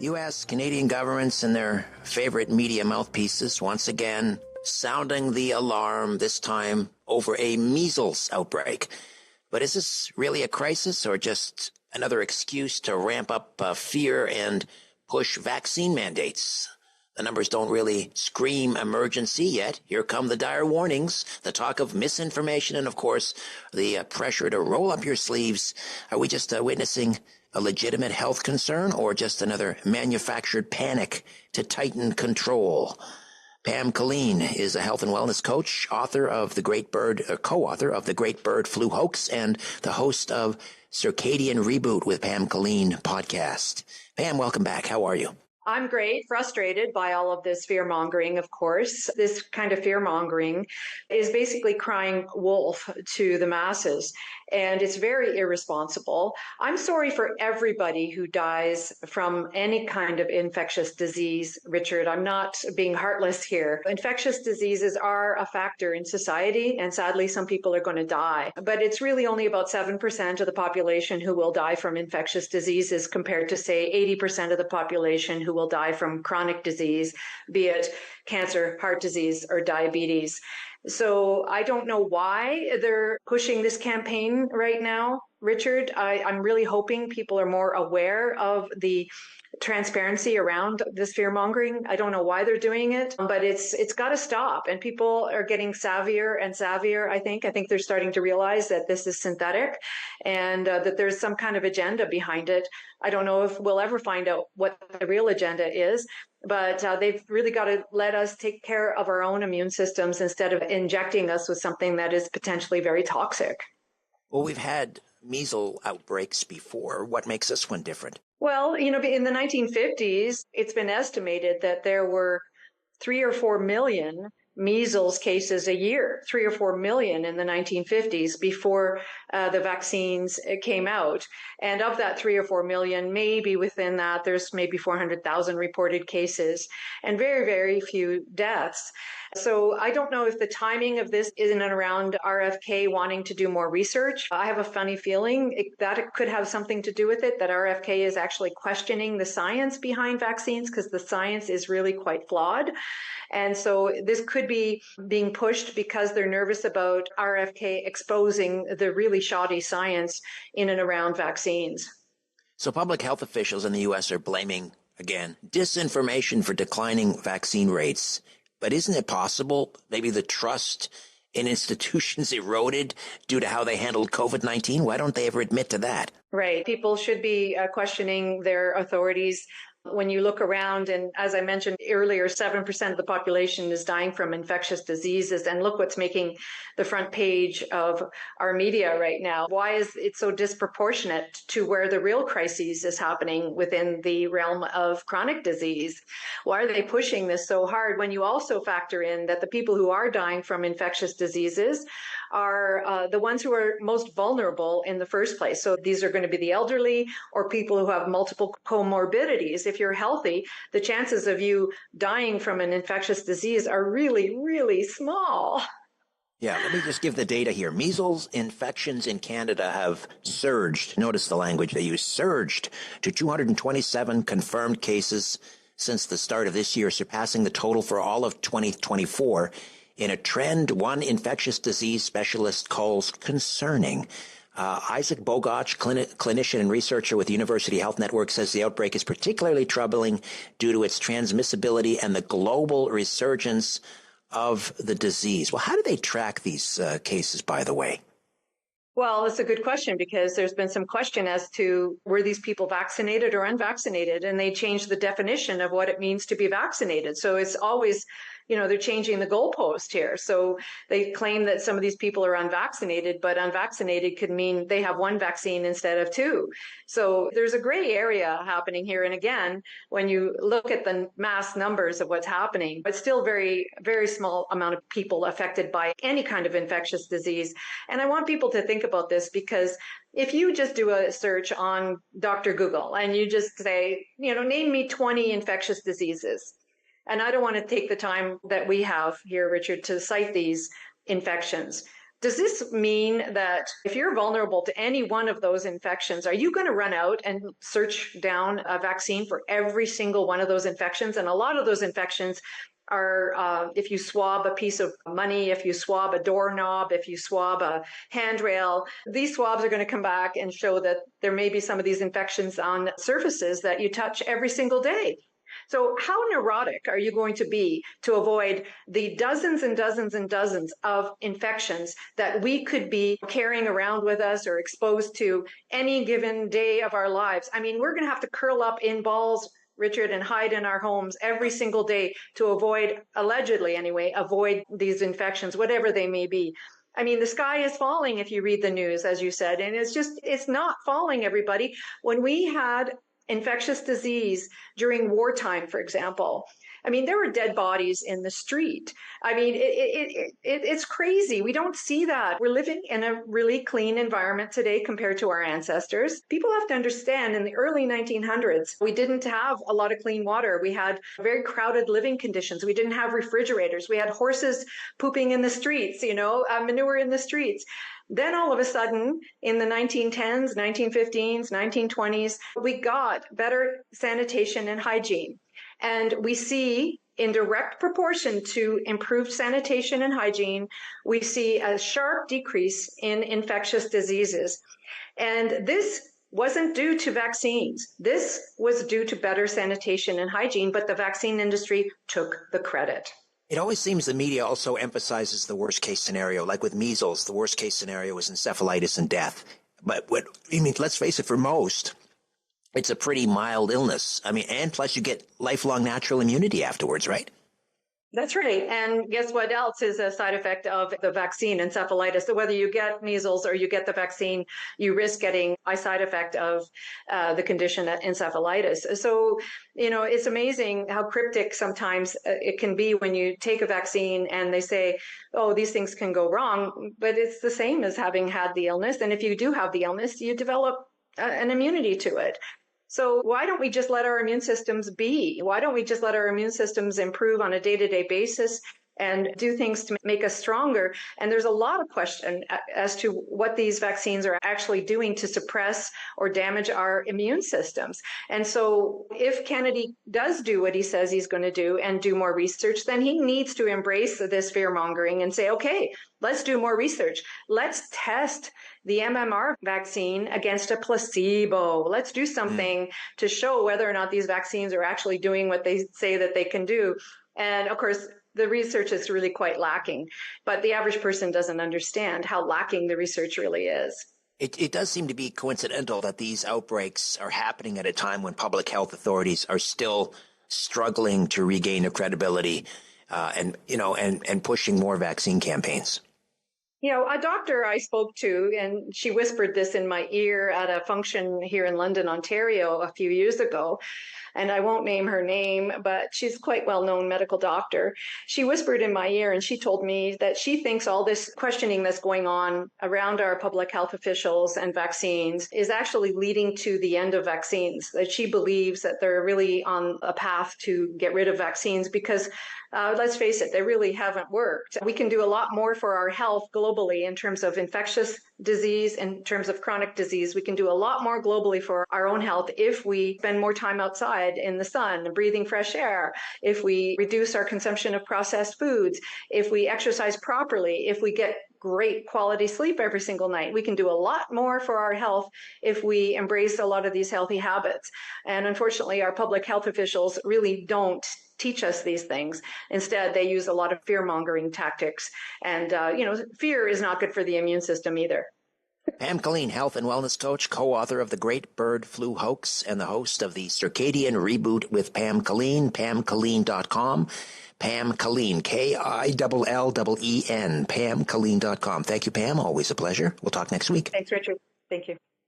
U.S., Canadian governments and their favorite media mouthpieces once again sounding the alarm, this time over a measles outbreak. But is this really a crisis or just another excuse to ramp up fear and push vaccine mandates? The numbers don't really scream emergency yet. Here come the dire warnings, the talk of misinformation, and of course, the pressure to roll up your sleeves. Are we just witnessing a legitimate health concern or just another manufactured panic to tighten control? Pam Killeen is a health and wellness coach, co-author of the Great Bird Flu Hoax, and the host of Circadian Reboot with Pam Killeen podcast. Pam, welcome back. How are you? I'm great, frustrated by all of this fear-mongering, of course. This kind of fear-mongering is basically crying wolf to the masses, and it's very irresponsible. I'm sorry for everybody who dies from any kind of infectious disease, Richard. I'm not being heartless here. Infectious diseases are a factor in society, and sadly, some people are going to die. But it's really only about 7% of the population who will die from infectious diseases compared to, say, 80% of the population who will die from chronic disease, be it cancer, heart disease, or diabetes. So I don't know why they're pushing this campaign right now, Richard. I'm really hoping people are more aware of the transparency around this fear mongering. I don't know why they're doing it, but it's got to stop. And people are getting savvier and savvier. I think they're starting to realize that this is synthetic and that there's some kind of agenda behind it. I don't know if we'll ever find out what the real agenda is, but they've really got to let us take care of our own immune systems instead of injecting us with something that is potentially very toxic. Well, we've had measles outbreaks before. What makes this one different? Well, in the 1950s, it's been estimated that there were 3 or 4 million measles cases a year, 3 or 4 million in the 1950s before the vaccines came out. And of that 3 or 4 million, maybe within that, there's maybe 400,000 reported cases and very, very few deaths. So I don't know if the timing of this is in and around RFK wanting to do more research. I have a funny feeling that it could have something to do with it, that RFK is actually questioning the science behind vaccines because the science is really quite flawed. And so this could be being pushed because they're nervous about RFK exposing the really shoddy science in and around vaccines. So public health officials in the U.S. are blaming, again, disinformation for declining vaccine rates. But isn't it possible maybe the trust in institutions eroded due to how they handled COVID-19? Why don't they ever admit to that? Right. People should be questioning their authorities. When you look around, and as I mentioned earlier, 7% of the population is dying from infectious diseases. And look what's making the front page of our media right now. Why is it so disproportionate to where the real crisis is happening within the realm of chronic disease? Why are they pushing this so hard when you also factor in that the people who are dying from infectious diseases are the ones who are most vulnerable in the first place? So these are going to be the elderly or people who have multiple comorbidities. If you're healthy, the chances of you dying from an infectious disease are really, really small. Yeah, let me just give the data here. Measles infections in Canada have surged. Notice the language they use, surged to 227 confirmed cases since the start of this year, surpassing the total for all of 2024 in a trend one infectious disease specialist calls concerning. Isaac Bogach, clinician and researcher with the University Health Network, says the outbreak is particularly troubling due to its transmissibility and the global resurgence of the disease. Well, how do they track these cases, by the way? Well, that's a good question because there's been some question as to were these people vaccinated or unvaccinated, and they changed the definition of what it means to be vaccinated. So it's always, they're changing the goalpost here. So they claim that some of these people are unvaccinated, but unvaccinated could mean they have one vaccine instead of two. So there's a gray area happening here. And again, when you look at the mass numbers of what's happening, but still very, very small amount of people affected by any kind of infectious disease. And I want people to think about this because if you just do a search on Dr. Google and you just say, name me 20 infectious diseases. And I don't want to take the time that we have here, Richard, to cite these infections. Does this mean that if you're vulnerable to any one of those infections, are you going to run out and search down a vaccine for every single one of those infections? And a lot of those infections are if you swab a piece of money, if you swab a doorknob, if you swab a handrail, these swabs are going to come back and show that there may be some of these infections on surfaces that you touch every single day. So how neurotic are you going to be to avoid the dozens and dozens and dozens of infections that we could be carrying around with us or exposed to any given day of our lives? I mean, we're going to have to curl up in balls, Richard, and hide in our homes every single day to avoid, allegedly anyway, avoid these infections, whatever they may be. I mean, the sky is falling if you read the news, as you said, and it's not falling, everybody. When we had infectious disease during wartime, for example, I mean, there were dead bodies in the street. I mean, it's crazy. We don't see that. We're living in a really clean environment today compared to our ancestors. People have to understand in the early 1900s, we didn't have a lot of clean water. We had very crowded living conditions. We didn't have refrigerators. We had horses pooping in the streets, manure in the streets. Then all of a sudden, in the 1910s, 1915s, 1920s, we got better sanitation and hygiene. And we see, in direct proportion to improved sanitation and hygiene, we see a sharp decrease in infectious diseases. And this wasn't due to vaccines. This was due to better sanitation and hygiene, but the vaccine industry took the credit. It always seems the media also emphasizes the worst case scenario. Like with measles, the worst case scenario is encephalitis and death. But let's face it, for most, it's a pretty mild illness. I mean, and plus you get lifelong natural immunity afterwards, right? That's right. And guess what else is a side effect of the vaccine, encephalitis? So whether you get measles or you get the vaccine, you risk getting a side effect of the condition encephalitis. So, it's amazing how cryptic sometimes it can be when you take a vaccine and they say, oh, these things can go wrong. But it's the same as having had the illness. And if you do have the illness, you develop an immunity to it. So why don't we just let our immune systems be? Why don't we just let our immune systems improve on a day-to-day basis and do things to make us stronger? And there's a lot of question as to what these vaccines are actually doing to suppress or damage our immune systems. And so if Kennedy does do what he says he's going to do and do more research, then he needs to embrace this fear-mongering and say, okay, let's do more research. Let's test the MMR vaccine against a placebo. Let's do something to show whether or not these vaccines are actually doing what they say that they can do. And of course, the research is really quite lacking, but the average person doesn't understand how lacking the research really is. It does seem to be coincidental that these outbreaks are happening at a time when public health authorities are still struggling to regain their credibility and pushing more vaccine campaigns. A doctor I spoke to, and she whispered this in my ear at a function here in London, Ontario, a few years ago, and I won't name her name, but she's a quite well-known medical doctor. She whispered in my ear and she told me that she thinks all this questioning that's going on around our public health officials and vaccines is actually leading to the end of vaccines, that she believes that they're really on a path to get rid of vaccines because let's face it, they really haven't worked. We can do a lot more for our health globally in terms of infectious disease, in terms of chronic disease. We can do a lot more globally for our own health if we spend more time outside in the sun, breathing fresh air, if we reduce our consumption of processed foods, if we exercise properly, if we get great quality sleep every single night. We can do a lot more for our health if we embrace a lot of these healthy habits. And unfortunately, our public health officials really don't teach us these things. Instead, they use a lot of fear-mongering tactics. And, fear is not good for the immune system either. Pam Killeen, health and wellness coach, co-author of The Great Bird Flu Hoax, and the host of the Circadian Reboot with Pam Killeen, pamkilleen.com. Pam Killeen, Killeen, pamkilleen.com. Thank you, Pam. Always a pleasure. We'll talk next week. Thanks, Richard. Thank you.